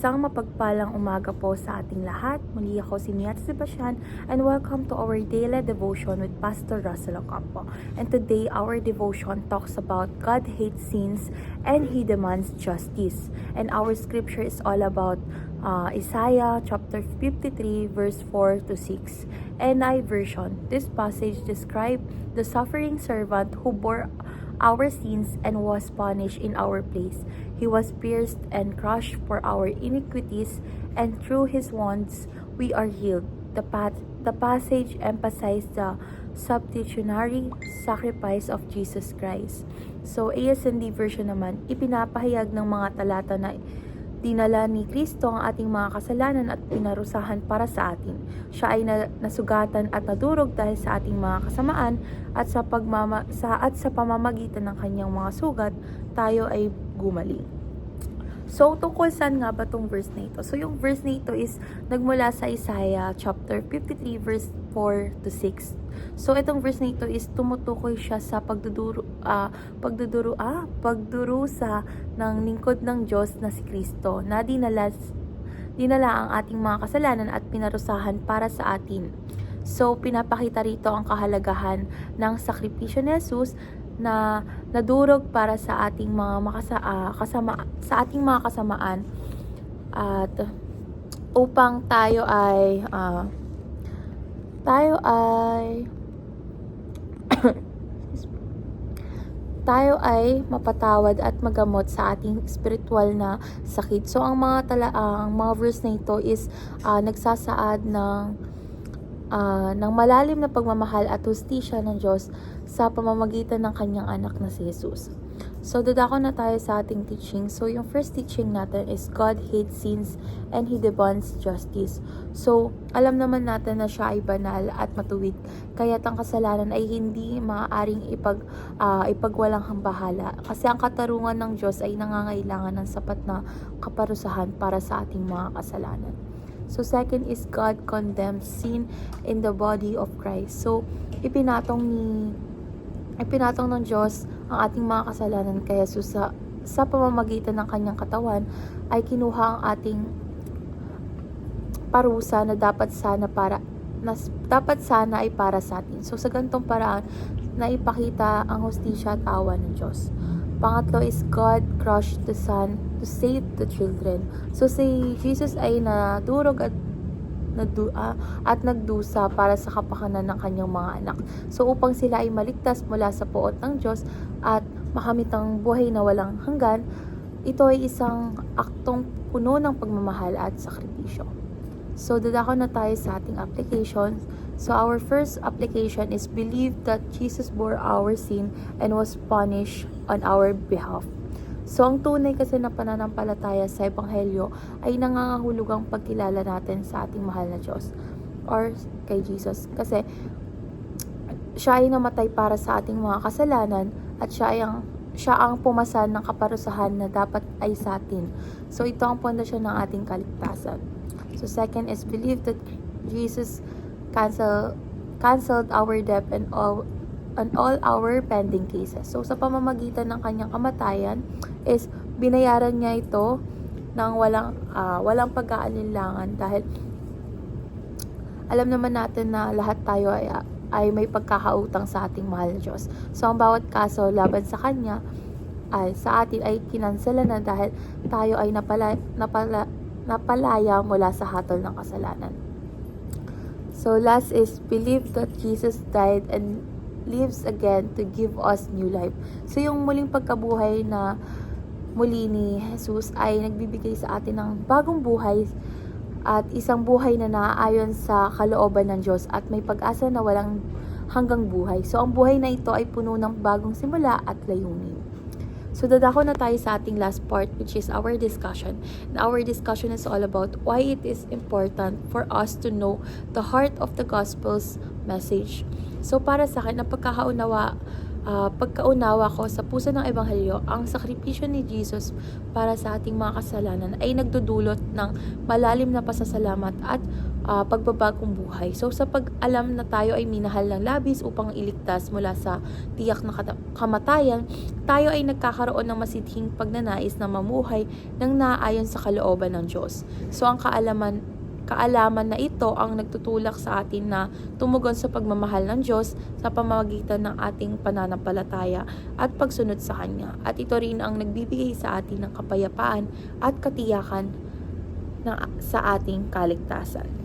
Isang mapagpalang umaga po sa ating lahat. Muli ako si Miat Sebastian and welcome to our daily devotion with Pastor Russell Ocampo. And today our devotion talks about God hates sins and He demands justice. And our scripture is all about Isaiah chapter 53 verse 4 to 6. NI version. This passage describes the suffering servant who bore our sins and was punished in our place. He was pierced and crushed for our iniquities, and through His wounds we are healed. The passage emphasized the substitutionary sacrifice of Jesus Christ. So, ASND version naman, ipinapahayag ng mga talata na dinala ni Kristo ang ating mga kasalanan at pinarusahan para sa atin. Siya ay nasugatan at nadurog dahil sa ating mga kasamaan at sa pamamagitan ng kanyang mga sugat, tayo ay gumaling. So, tungkol saan nga ba itong verse na ito? So, yung verse na ito is nagmula sa Isaiah chapter 53 verse 4 to 6. So, itong verse na ito is tumutukoy siya sa pagdurusa ng lingkod ng Diyos na si Kristo na dinala ang ating mga kasalanan at pinarusahan para sa atin. So, pinapakita rito ang kahalagahan ng sakripisyo ni Jesus na nadurog para sa ating mga kasamaan at upang tayo ay mapatawad at magamot sa ating spiritual na sakit. So ang mga verse na ito is nagsasaad ng malalim na pagmamahal at hustisya ng Diyos sa pamamagitan ng kanyang anak na si Jesus. So, dadako na tayo sa ating teaching. So, yung first teaching natin is God hates sins and He demands justice. So, alam naman natin na siya ay banal at matuwid. Kaya't ang kasalanan ay hindi maaaring ipagwalang hambahala. Kasi ang katarungan ng Diyos ay nangangailangan ng sapat na kaparusahan para sa ating mga kasalanan. So, second is God condemns sin in the body of Christ. So, ipinatong ng Diyos ang ating mga kasalanan kay Jesus sa pamamagitan ng kanyang katawan ay kinuha ang ating parusa na dapat sana ay para sa atin. So, sa ganitong paraan, naipakita ang hustisya at awa ng Diyos. Pangatlo is God crushed the Son to save the children. So, si Jesus ay nadurog at nagdusa para sa kapakanan ng kanyang mga anak. So, upang sila ay maligtas mula sa puot ng Diyos at makamit ang buhay na walang hanggan, ito ay isang aktong puno ng pagmamahal at sakripisyo. So, dadako na tayo sa ating application. So, our first application is believe that Jesus bore our sin and was punished on our behalf. So, ang tunay kasi na pananampalataya sa Ebanghelyo ay nangangahulugang pagkilala natin sa ating mahal na Diyos or kay Jesus. Kasi siya ay namatay para sa ating mga kasalanan at siya ang pumasan ng kaparusahan na dapat ay sa atin. So, ito ang pundasyon ng ating kaligtasan. So, second is believe that Jesus canceled our debt and all our pending cases. So, sa pamamagitan ng kanyang kamatayan is binayaran niya ito ng walang pag-aalinlangan dahil alam naman natin na lahat tayo ay may pagkakautang sa ating mahal na Diyos. So, ang bawat kaso laban sa kanya ay sa atin ay kinansela na dahil tayo ay napalaya mula sa hatol ng kasalanan. So, last is believe that Jesus died and lives again to give us new life. So, yung muling pagkabuhay na muli ni Jesus ay nagbibigay sa atin ng bagong buhay at isang buhay na naaayon sa kalooban ng Diyos at may pag-asa na walang hanggang buhay. So, ang buhay na ito ay puno ng bagong simula at layunin. So, dadako na tayo sa ating last part, which is our discussion. And our discussion is all about why it is important for us to know the heart of the gospel's message. So, para sa akin, ang pagkaunawa ko sa puso ng Ebanghelyo, ang sakripisyo ni Jesus para sa ating mga kasalanan ay nagdudulot ng malalim na pasasalamat at pagbabagong buhay. So sa pag-alam na tayo ay minahal ng labis upang iligtas mula sa tiyak na kamatayan, tayo ay nagkakaroon ng masidhing pagnanais na mamuhay ng naaayon sa kalooban ng Diyos. So ang kaalaman na ito ang nagtutulak sa atin na tumugon sa pagmamahal ng Diyos sa pamamagitan ng ating pananampalataya at pagsunod sa Kanya. At ito rin ang nagbibigay sa atin ng kapayapaan at katiyakan sa ating kaligtasan.